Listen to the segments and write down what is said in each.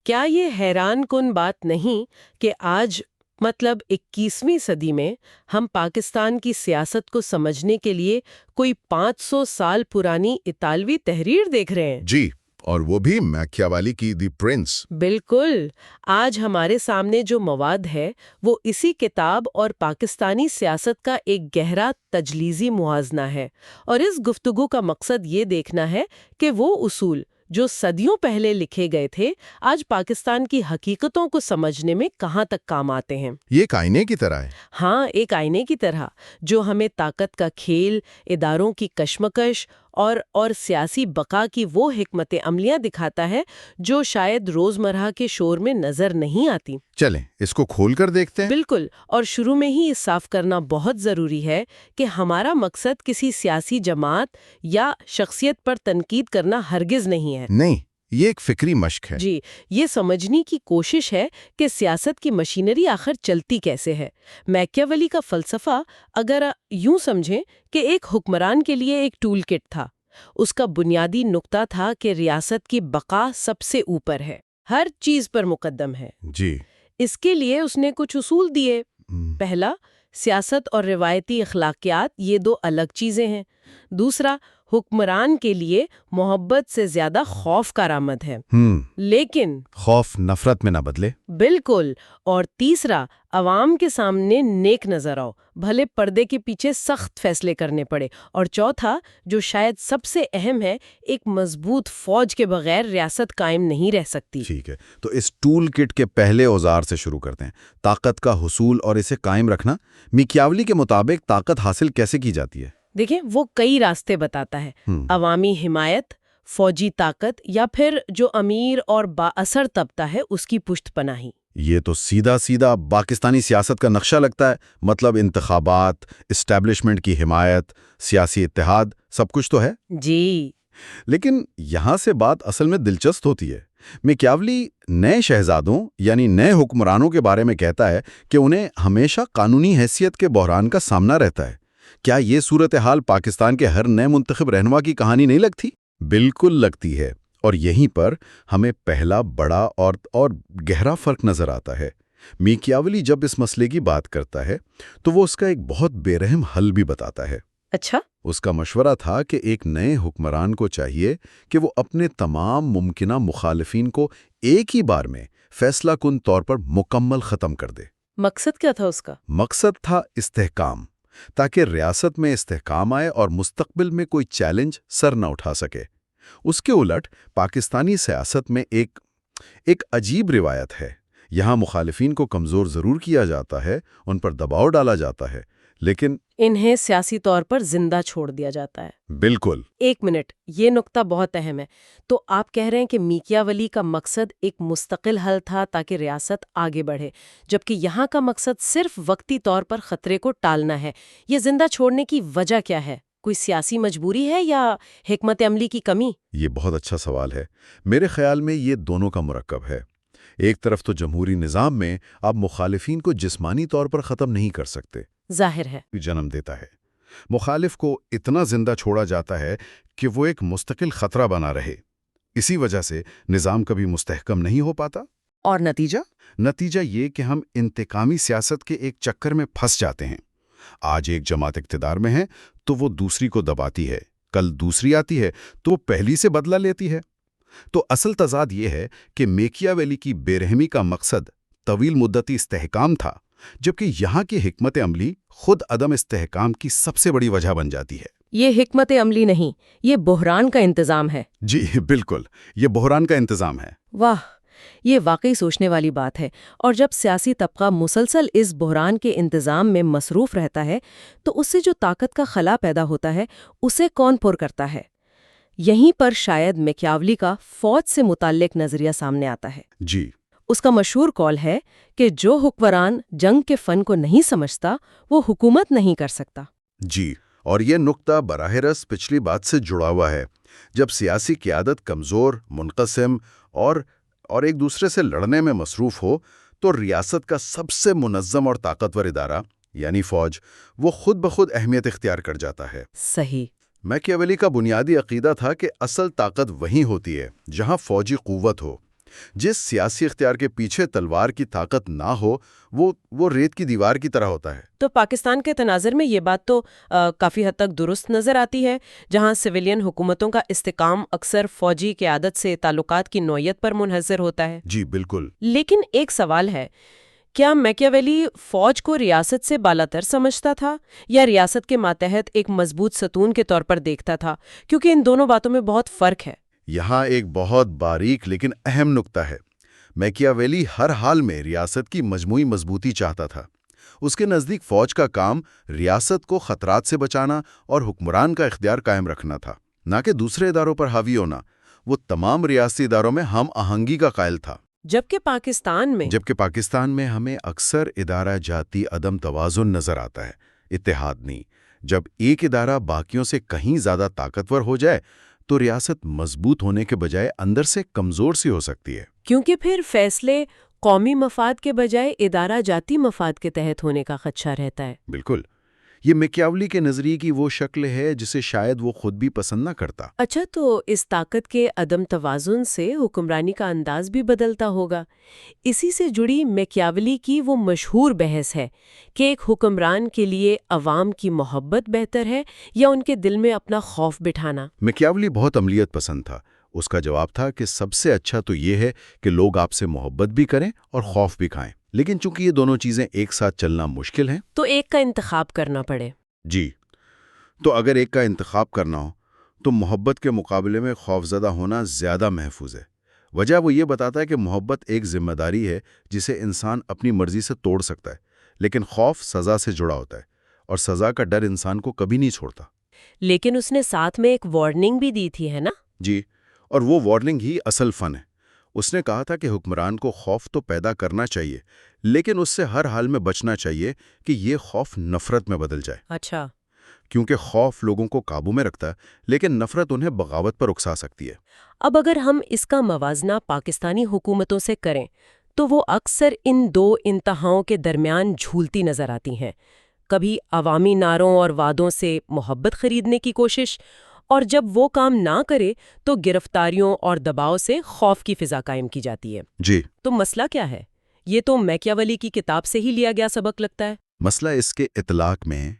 کیا یہ حیران کن بات نہیں کہ آج مطلب 21ویں صدی میں ہم پاکستان کی سیاست کو سمجھنے کے لیے کوئی 500 سال پرانی اطالوی تحریر دیکھ رہے ہیں؟ جی، اور وہ بھی میکیاویلی کی دی پرنس۔ بالکل۔ آج ہمارے سامنے جو مواد ہے وہ اسی کتاب اور پاکستانی سیاست کا ایک گہرا تجلیزی موازنہ ہے، اور اس گفتگو کا مقصد یہ دیکھنا ہے کہ وہ اصول جو صدیوں پہلے لکھے گئے تھے آج پاکستان کی حقیقتوں کو سمجھنے میں کہاں تک کام آتے ہیں۔ یہ ایک آئینے کی طرح ہے۔ ہاں، ایک آئینے کی طرح جو ہمیں طاقت کا کھیل، اداروں کی کشمکش اور سیاسی بقا کی وہ حکمت عملیاں دکھاتا ہے جو شاید روزمرہ کے شور میں نظر نہیں آتی۔ چلیں اس کو کھول کر دیکھتے ہیں۔ بالکل، اور شروع میں ہی اس صاف کرنا بہت ضروری ہے کہ ہمارا مقصد کسی سیاسی جماعت یا شخصیت پر تنقید کرنا ہرگز نہیں ہے۔ نہیں، یہ ایک فکری مشق ہے۔ جی، یہ سمجھنے کی کوشش ہے کہ سیاست کی مشینری آخر چلتی کیسے ہے۔ میکیاویلی کا فلسفہ اگر یوں سمجھیں کہ ایک حکمران کے لیے ایک ٹول کٹ تھا، اس کا بنیادی نقطہ تھا کہ ریاست کی بقا سب سے اوپر ہے، ہر چیز پر مقدم ہے۔ جی، اس کے لیے اس نے کچھ اصول دیے۔ پہلا، سیاست اور روایتی اخلاقیات یہ دو الگ چیزیں ہیں۔ دوسرا، حکمران کے لیے محبت سے زیادہ خوف کارآمد ہے، لیکن خوف نفرت میں نہ بدلے۔ بالکل۔ اور تیسرا، عوام کے سامنے نیک نظر آؤ، بھلے پردے کے پیچھے سخت فیصلے کرنے پڑے۔ اور چوتھا، جو شاید سب سے اہم ہے، ایک مضبوط فوج کے بغیر ریاست قائم نہیں رہ سکتی۔ ٹھیک ہے، تو اس ٹول کٹ کے پہلے اوزار سے شروع کرتے ہیں، طاقت کا حصول اور اسے قائم رکھنا۔ میکیاولی کے مطابق طاقت حاصل کیسے کی جاتی ہے؟ دیکھیں، وہ کئی راستے بتاتا ہے۔ عوامی حمایت، فوجی طاقت، یا پھر جو امیر اور با اثر طبقہ ہے اس کی پشت پناہی۔ یہ تو سیدھا پاکستانی سیاست کا نقشہ لگتا ہے، مطلب انتخابات، اسٹیبلشمنٹ کی حمایت، سیاسی اتحاد، سب کچھ تو ہے۔ جی، لیکن یہاں سے بات اصل میں دلچسپ ہوتی ہے۔ میکیاولی نئے شہزادوں یعنی نئے حکمرانوں کے بارے میں کہتا ہے کہ انہیں ہمیشہ قانونی حیثیت کے بحران کا سامنا رہتا ہے۔ کیا یہ صورتحال پاکستان کے ہر نئے منتخب رہنما کی کہانی نہیں لگتی؟ بالکل لگتی ہے، اور یہیں پر ہمیں پہلا بڑا اور گہرا فرق نظر آتا ہے۔ میکیاولی جب اس مسئلے کی بات کرتا ہے تو وہ اس کا ایک بہت بے رحم حل بھی بتاتا ہے۔ اچھا؟ اس کا مشورہ تھا کہ ایک نئے حکمران کو چاہیے کہ وہ اپنے تمام ممکنہ مخالفین کو ایک ہی بار میں فیصلہ کن طور پر مکمل ختم کر دے۔ مقصد کیا تھا اس کا؟ مقصد تھا استحکام، تاکہ ریاست میں استحکام آئے اور مستقبل میں کوئی چیلنج سر نہ اٹھا سکے۔ اس کے الٹ پاکستانی سیاست میں ایک عجیب روایت ہے۔ یہاں مخالفین کو کمزور ضرور کیا جاتا ہے، ان پر دباؤ ڈالا جاتا ہے، لیکن انہیں سیاسی طور پر زندہ چھوڑ دیا جاتا ہے۔ بالکل۔ ایک منٹ، یہ نقطہ بہت اہم ہے۔ تو آپ کہہ رہے ہیں کہ میکیاولی کا مقصد ایک مستقل حل تھا تاکہ ریاست آگے بڑھے، جبکہ یہاں کا مقصد صرف وقتی طور پر خطرے کو ٹالنا ہے۔ یہ زندہ چھوڑنے کی وجہ کیا ہے؟ کوئی سیاسی مجبوری ہے یا حکمت عملی کی کمی؟ یہ بہت اچھا سوال ہے۔ میرے خیال میں یہ دونوں کا مرکب ہے۔ ایک طرف تو جمہوری نظام میں آپ مخالفین کو جسمانی طور پر ختم نہیں کر سکتے، ظاہر ہے، جنم دیتا ہے۔ مخالف کو اتنا زندہ چھوڑا جاتا ہے کہ وہ ایک مستقل خطرہ بنا رہے۔ اسی وجہ سے نظام کبھی مستحکم نہیں ہو پاتا۔ اور نتیجہ یہ کہ ہم انتقامی سیاست کے ایک چکر میں پھنس جاتے ہیں۔ آج ایک جماعت اقتدار میں ہے تو وہ دوسری کو دباتی ہے، کل دوسری آتی ہے تو وہ پہلی سے بدلہ لیتی ہے۔ تو اصل تضاد یہ ہے کہ میکیاویلی کی بے رحمی کا مقصد طویل مدتی استحکام تھا، جبکہ یہاں کی حکمت عملی خود عدم استحکام کی سب سے بڑی وجہ بن جاتی ہے۔ یہ حکمت عملی نہیں، یہ بحران کا انتظام ہے۔ جی بالکل، یہ بحران کا انتظام ہے۔ واہ، یہ واقعی سوچنے والی بات ہے۔ اور جب سیاسی طبقہ مسلسل اس بحران کے انتظام میں مصروف رہتا ہے تو اس سے جو طاقت کا خلا پیدا ہوتا ہے اسے کون پر کرتا ہے؟ یہیں پر شاید میکیاولی کا فوج سے متعلق نظریہ سامنے آتا ہے۔ جی، اس کا مشہور قول ہے کہ جو حکمران جنگ کے فن کو نہیں سمجھتا وہ حکومت نہیں کر سکتا۔ جی، اور یہ نقطہ براہ راست پچھلی بات سے جڑا ہوا ہے۔ جب سیاسی قیادت کمزور، منقسم اور ایک دوسرے سے لڑنے میں مصروف ہو تو ریاست کا سب سے منظم اور طاقتور ادارہ یعنی فوج وہ خود بخود اہمیت اختیار کر جاتا ہے۔ صحیح۔ میکیاویلی کا بنیادی عقیدہ تھا کہ اصل طاقت وہیں ہوتی ہے جہاں فوجی قوت ہو۔ جس سیاسی اختیار کے پیچھے تلوار کی طاقت نہ ہو وہ ریت کی دیوار کی طرح ہوتا ہے۔ تو پاکستان کے تناظر میں یہ بات تو کافی حد تک درست نظر آتی ہے، جہاں سویلین حکومتوں کا استحکام اکثر فوجی قیادت سے تعلقات کی نوعیت پر منحصر ہوتا ہے۔ جی بالکل۔ لیکن ایک سوال ہے، کیا میکیاویلی فوج کو ریاست سے بالاتر سمجھتا تھا یا ریاست کے ماتحت ایک مضبوط ستون کے طور پر دیکھتا تھا؟ کیونکہ ان دونوں باتوں میں بہت فرق ہے۔ یہاں ایک بہت باریک لیکن اہم نکتہ ہے۔ میکیاویلی ہر حال میں ریاست کی مجموعی مضبوطی چاہتا تھا۔ اس کے نزدیک فوج کا کام ریاست کو خطرات سے بچانا اور حکمران کا اختیار قائم رکھنا تھا، نہ کہ دوسرے اداروں پر حاوی ہونا۔ وہ تمام ریاستی اداروں میں ہم آہنگی کا قائل تھا۔ جبکہ پاکستان میں ہمیں اکثر ادارہ جاتی عدم توازن نظر آتا ہے، اتحاد نہیں۔ جب ایک ادارہ باقیوں سے کہیں زیادہ طاقتور ہو جائے تو ریاست مضبوط ہونے کے بجائے اندر سے کمزور سی ہو سکتی ہے۔ کیونکہ پھر فیصلے قومی مفاد کے بجائے ادارہ جاتی مفاد کے تحت ہونے کا خدشہ رہتا ہے۔ بالکل، یہ میکیاولی کے نظریے کی وہ شکل ہے جسے شاید وہ خود بھی پسند نہ کرتا۔ اچھا، تو اس طاقت کے عدم توازن سے حکمرانی کا انداز بھی بدلتا ہوگا۔ اسی سے جڑی میکیاولی کی وہ مشہور بحث ہے کہ ایک حکمران کے لیے عوام کی محبت بہتر ہے یا ان کے دل میں اپنا خوف بٹھانا۔ میکیاولی بہت عملیت پسند تھا۔ اس کا جواب تھا کہ سب سے اچھا تو یہ ہے کہ لوگ آپ سے محبت بھی کریں اور خوف بھی کھائیں، لیکن چونکہ یہ دونوں چیزیں ایک ساتھ چلنا مشکل ہیں تو ایک کا انتخاب کرنا پڑے۔ جی، تو اگر ایک کا انتخاب کرنا ہو تو محبت کے مقابلے میں خوفزدہ ہونا زیادہ محفوظ ہے۔ وجہ وہ یہ بتاتا ہے کہ محبت ایک ذمہ داری ہے جسے انسان اپنی مرضی سے توڑ سکتا ہے، لیکن خوف سزا سے جڑا ہوتا ہے، اور سزا کا ڈر انسان کو کبھی نہیں چھوڑتا۔ لیکن اس نے ساتھ میں ایک وارننگ بھی دی تھی، ہے نا؟ جی، اور وہ وارننگ ہی اصل فن ہے۔ اس نے کہا تھا کہ حکمران کو خوف تو پیدا کرنا چاہیے، لیکن اس سے ہر حال میں بچنا چاہیے کہ یہ خوف نفرت میں بدل جائے۔ اچھا، کیونکہ خوف لوگوں کو قابو میں رکھتا ہے، لیکن نفرت انہیں بغاوت پر اکسا سکتی ہے۔ اب اگر ہم اس کا موازنہ پاکستانی حکومتوں سے کریں تو وہ اکثر ان دو انتہاؤں کے درمیان جھولتی نظر آتی ہیں۔ کبھی عوامی نعروں اور وعدوں سے محبت خریدنے کی کوشش، اور جب وہ کام نہ کرے تو گرفتاریوں اور دباؤ سے خوف کی فضا قائم کی جاتی ہے۔ جی، تو مسئلہ کیا ہے؟ یہ تو میکیاولی کی کتاب سے ہی لیا گیا سبق لگتا ہے۔ مسئلہ اس کے اطلاق میں ہے۔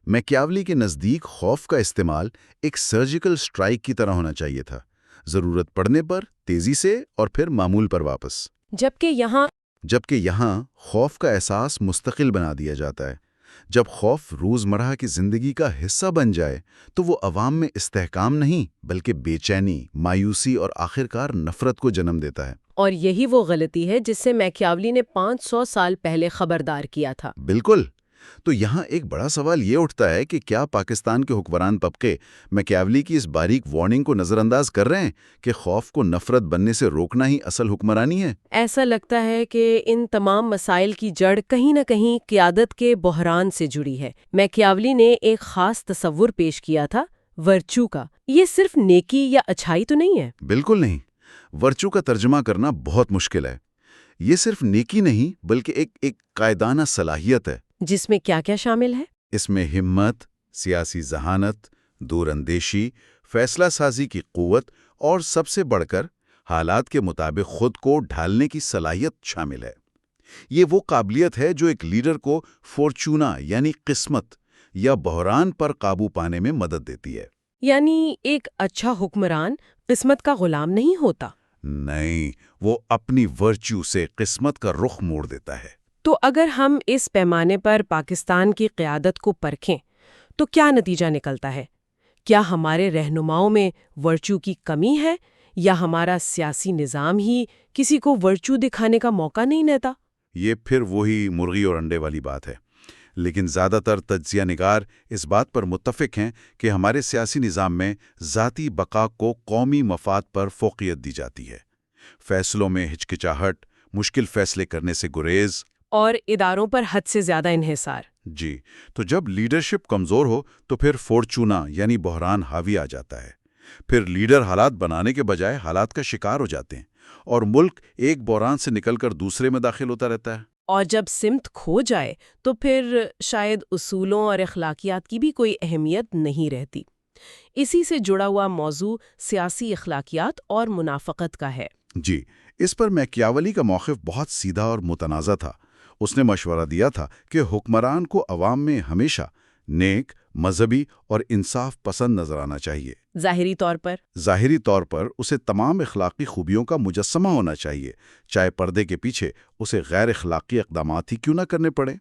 میکیاولی کے نزدیک خوف کا استعمال ایک سرجیکل سٹرائک کی طرح ہونا چاہیے تھا، ضرورت پڑنے پر تیزی سے اور پھر معمول پر واپس۔ جبکہ یہاں خوف کا احساس مستقل بنا دیا جاتا ہے۔ جب خوف روزمرہ کی زندگی کا حصہ بن جائے تو وہ عوام میں استحکام نہیں بلکہ بے چینی، مایوسی اور آخرکار نفرت کو جنم دیتا ہے۔ اور یہی وہ غلطی ہے جس سے میکیاولی نے 500 سال پہلے خبردار کیا تھا۔ بالکل۔ تو یہاں ایک بڑا سوال یہ اٹھتا ہے کہ کیا پاکستان کے حکمران طبقے میکیاولی کی اس باریک وارننگ کو نظر انداز کر رہے ہیں کہ خوف کو نفرت بننے سے روکنا ہی اصل حکمرانی ہے؟ ایسا لگتا ہے کہ ان تمام مسائل کی جڑ کہیں نہ کہیں قیادت کے بحران سے جڑی ہے۔ میکیاولی نے ایک خاص تصور پیش کیا تھا، ورچو کا۔ یہ صرف نیکی یا اچھائی تو نہیں ہے۔ بالکل نہیں۔ ورچو کا ترجمہ کرنا بہت مشکل ہے۔ یہ صرف نیکی نہیں بلکہ ایک قائدانہ صلاحیت ہے۔ جس میں کیا کیا شامل ہے؟ اس میں ہمت، سیاسی ذہانت، دور اندیشی، فیصلہ سازی کی قوت اور سب سے بڑھ کر حالات کے مطابق خود کو ڈھالنے کی صلاحیت شامل ہے۔ یہ وہ قابلیت ہے جو ایک لیڈر کو فورچونا یعنی قسمت یا بحران پر قابو پانے میں مدد دیتی ہے۔ یعنی ایک اچھا حکمران قسمت کا غلام نہیں ہوتا۔ نہیں، وہ اپنی ورچو سے قسمت کا رخ موڑ دیتا ہے۔ تو اگر ہم اس پیمانے پر پاکستان کی قیادت کو پرکھیں تو کیا نتیجہ نکلتا ہے؟ کیا ہمارے رہنماؤں میں ورچو کی کمی ہے یا ہمارا سیاسی نظام ہی کسی کو ورچو دکھانے کا موقع نہیں دیتا؟ یہ پھر وہی مرغی اور انڈے والی بات ہے، لیکن زیادہ تر تجزیہ نگار اس بات پر متفق ہیں کہ ہمارے سیاسی نظام میں ذاتی بقا کو قومی مفاد پر فوقیت دی جاتی ہے۔ فیصلوں میں ہچکچاہٹ، مشکل فیصلے کرنے سے گریز اور اداروں پر حد سے زیادہ انحصار۔ جی، تو جب لیڈرشپ کمزور ہو تو پھر فورچونا یعنی بحران حاوی آ جاتا ہے۔ پھر لیڈر حالات بنانے کے بجائے حالات کا شکار ہو جاتے ہیں اور ملک ایک بحران سے نکل کر دوسرے میں داخل ہوتا رہتا ہے۔ اور جب سمت کھو جائے تو پھر شاید اصولوں اور اخلاقیات کی بھی کوئی اہمیت نہیں رہتی۔ اسی سے جڑا ہوا موضوع سیاسی اخلاقیات اور منافقت کا ہے۔ جی، اس پر میکیاولی کا موقف بہت سیدھا اور متنازع تھا۔ اس نے مشورہ دیا تھا کہ حکمران کو عوام میں ہمیشہ نیک، مذہبی اور انصاف پسند نظر آنا چاہیے۔ ظاہری طور پر اسے تمام اخلاقی خوبیوں کا مجسمہ ہونا چاہیے، چاہے پردے کے پیچھے اسے غیر اخلاقی اقدامات ہی کیوں نہ کرنے پڑے۔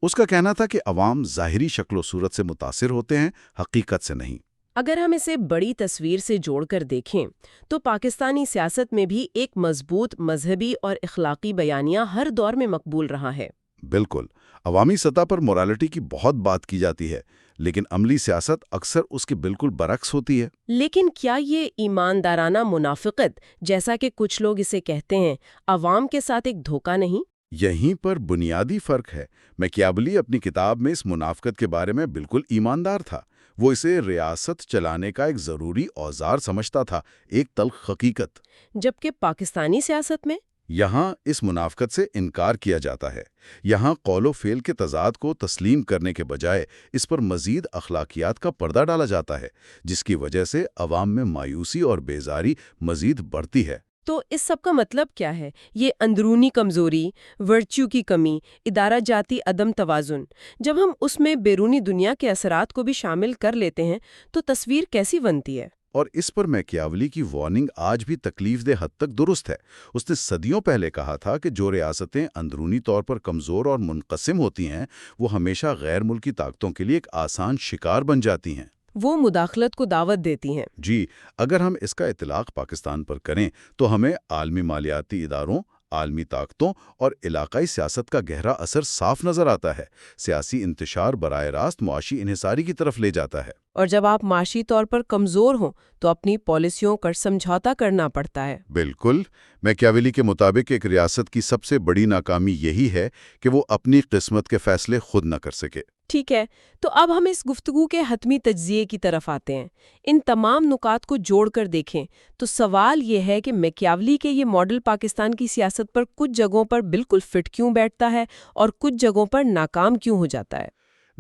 اس کا کہنا تھا کہ عوام ظاہری شکل و صورت سے متاثر ہوتے ہیں، حقیقت سے نہیں۔ اگر ہم اسے بڑی تصویر سے جوڑ کر دیکھیں تو پاکستانی سیاست میں بھی ایک مضبوط مذہبی اور اخلاقی بیانیہ ہر دور میں مقبول رہا ہے۔ بالکل، عوامی سطح پر مورالٹی کی بہت بات کی جاتی ہے، لیکن عملی سیاست اکثر اس کے بالکل برعکس ہوتی ہے۔ لیکن کیا یہ ایماندارانہ منافقت، جیسا کہ کچھ لوگ اسے کہتے ہیں، عوام کے ساتھ ایک دھوکہ نہیں؟ یہیں پر بنیادی فرق ہے۔ میکیاولی اپنی کتاب میں اس منافقت کے بارے میں بالکل ایماندار تھا۔ وہ اسے ریاست چلانے کا ایک ضروری اوزار سمجھتا تھا، ایک تلخ حقیقت۔ جبکہ پاکستانی سیاست میں یہاں اس منافقت سے انکار کیا جاتا ہے۔ یہاں قول و فعل کے تضاد کو تسلیم کرنے کے بجائے اس پر مزید اخلاقیات کا پردہ ڈالا جاتا ہے، جس کی وجہ سے عوام میں مایوسی اور بیزاری مزید بڑھتی ہے۔ تو اس سب کا مطلب کیا ہے؟ یہ اندرونی کمزوری، ورچو کی کمی، ادارہ جاتی عدم توازن، جب ہم اس میں بیرونی دنیا کے اثرات کو بھی شامل کر لیتے ہیں تو تصویر کیسی بنتی ہے؟ اور اس پر میکیاولی کی وارننگ آج بھی تکلیف دہ حد تک درست ہے۔ اس نے صدیوں پہلے کہا تھا کہ جو ریاستیں اندرونی طور پر کمزور اور منقسم ہوتی ہیں، وہ ہمیشہ غیر ملکی طاقتوں کے لیے ایک آسان شکار بن جاتی ہیں۔ وہ مداخلت کو دعوت دیتی ہیں۔ جی، اگر ہم اس کا اطلاق پاکستان پر کریں تو ہمیں عالمی مالیاتی اداروں، عالمی طاقتوں اور علاقائی سیاست کا گہرا اثر صاف نظر آتا ہے۔ سیاسی انتشار براہ راست معاشی انحصاری کی طرف لے جاتا ہے۔ اور جب آپ معاشی طور پر کمزور ہوں تو اپنی پالیسیوں کا سمجھوتا کرنا پڑتا ہے۔ بالکل، میکیاولی کے مطابق ایک ریاست کی سب سے بڑی ناکامی یہی ہے کہ وہ اپنی قسمت کے فیصلے خود نہ کر سکے۔ ٹھیک ہے، تو اب ہم اس گفتگو کے حتمی تجزیے کی طرف آتے ہیں۔ ان تمام نکات کو جوڑ کر دیکھیں تو سوال یہ ہے کہ میکیاولی کے یہ ماڈل پاکستان کی سیاست پر کچھ جگہوں پر بالکل فٹ کیوں بیٹھتا ہے اور کچھ جگہوں پر ناکام کیوں ہو جاتا ہے؟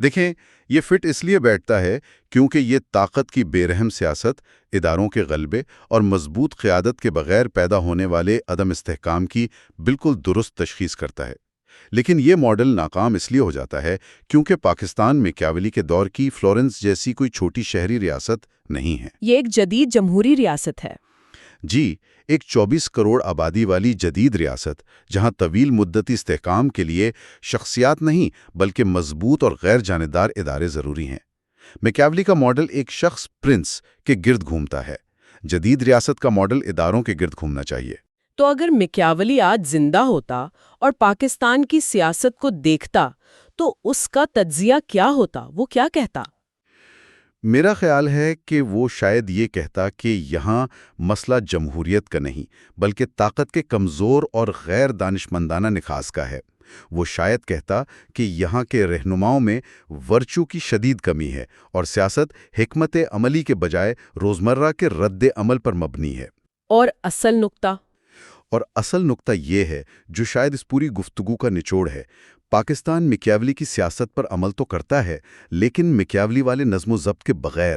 دیکھیں، یہ فٹ اس لیے بیٹھتا ہے کیونکہ یہ طاقت کی بے رحم سیاست، اداروں کے غلبے اور مضبوط قیادت کے بغیر پیدا ہونے والے عدم استحکام کی بالکل درست تشخیص کرتا ہے۔ لیکن یہ ماڈل ناکام اس لیے ہو جاتا ہے کیونکہ پاکستان میکیاولی کے دور کی فلورنس جیسی کوئی چھوٹی شہری ریاست نہیں ہے۔ یہ ایک جدید جمہوری ریاست ہے۔ جی، ایک 24 کروڑ آبادی والی جدید ریاست، جہاں طویل مدتی استحکام کے لیے شخصیات نہیں بلکہ مضبوط اور غیر جانبدار ادارے ضروری ہیں۔ میکیاولی کا ماڈل ایک شخص پرنس کے گرد گھومتا ہے، جدید ریاست کا ماڈل اداروں کے گرد گھومنا چاہیے۔ تو اگر میکیاولی آج زندہ ہوتا اور پاکستان کی سیاست کو دیکھتا تو اس کا تجزیہ کیا ہوتا؟ وہ کیا کہتا؟ میرا خیال ہے کہ وہ شاید یہ کہتا کہ یہاں مسئلہ جمہوریت کا نہیں بلکہ طاقت کے کمزور اور غیر دانشمندانہ نخاذ کا ہے۔ وہ شاید کہتا کہ یہاں کے رہنماؤں میں ورچو کی شدید کمی ہے اور سیاست حکمت عملی کے بجائے روزمرہ کے رد عمل پر مبنی ہے۔ اور اصل نقطہ یہ ہے جو شاید اس پوری گفتگو کا نچوڑ ہے۔ پاکستان میکیاولی کی سیاست پر عمل تو کرتا ہے، لیکن میکیاولی والے نظم و ضبط کے بغیر۔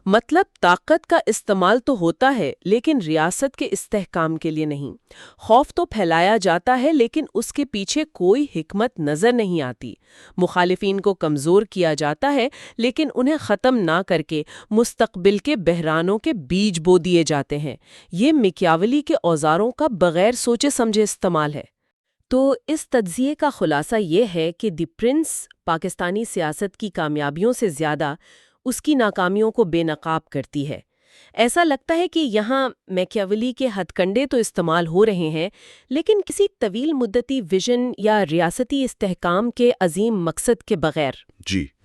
مطلب طاقت کا استعمال تو ہوتا ہے لیکن ریاست کے استحکام کے لیے نہیں۔ خوف تو پھیلایا جاتا ہے لیکن اس کے پیچھے کوئی حکمت نظر نہیں آتی۔ مخالفین کو کمزور کیا جاتا ہے لیکن انہیں ختم نہ کر کے مستقبل کے بحرانوں کے بیج بو دیے جاتے ہیں۔ یہ میکیاولی کے اوزاروں کا بغیر سوچے سمجھے استعمال ہے۔ تو اس تجزیے کا خلاصہ یہ ہے کہ دی پرنس پاکستانی سیاست کی کامیابیوں سے زیادہ اس کی ناکامیوں کو بے نقاب کرتی ہے۔ ایسا لگتا ہے کہ یہاں میکیاولی کے ہتھ کنڈے تو استعمال ہو رہے ہیں لیکن کسی طویل مدتی ویژن یا ریاستی استحکام کے عظیم مقصد کے بغیر،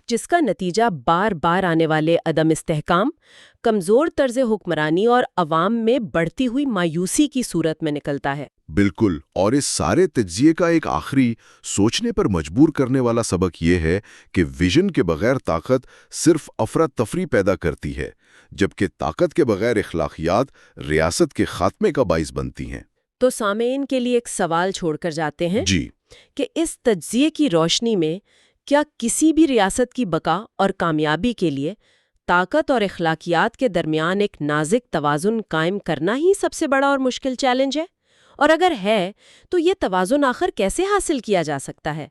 جس کا نتیجہ بار بار آنے والے عدم استحکام، کمزور طرز حکمرانی اور عوام میں بڑھتی ہوئی مایوسی کی صورت میں نکلتا ہے۔ بالکل، اور اس سارے تجزیے کا ایک آخری سوچنے پر مجبور کرنے والا سبق یہ ہے کہ ویژن کے بغیر طاقت صرف افراتفری پیدا کرتی ہے، جبکہ طاقت کے بغیر اخلاقیات ریاست کے خاتمے کا باعث بنتی ہیں۔ تو سامعین کے لیے ایک سوال چھوڑ کر جاتے ہیں کہ اس تجزیے کی روشنی میں کیا کسی بھی ریاست کی بقا اور کامیابی کے لیے طاقت اور اخلاقیات کے درمیان ایک نازک توازن قائم کرنا ہی سب سے بڑا اور مشکل چیلنج ہے؟ اور اگر ہے تو یہ توازن آخر کیسے حاصل کیا جا سکتا ہے؟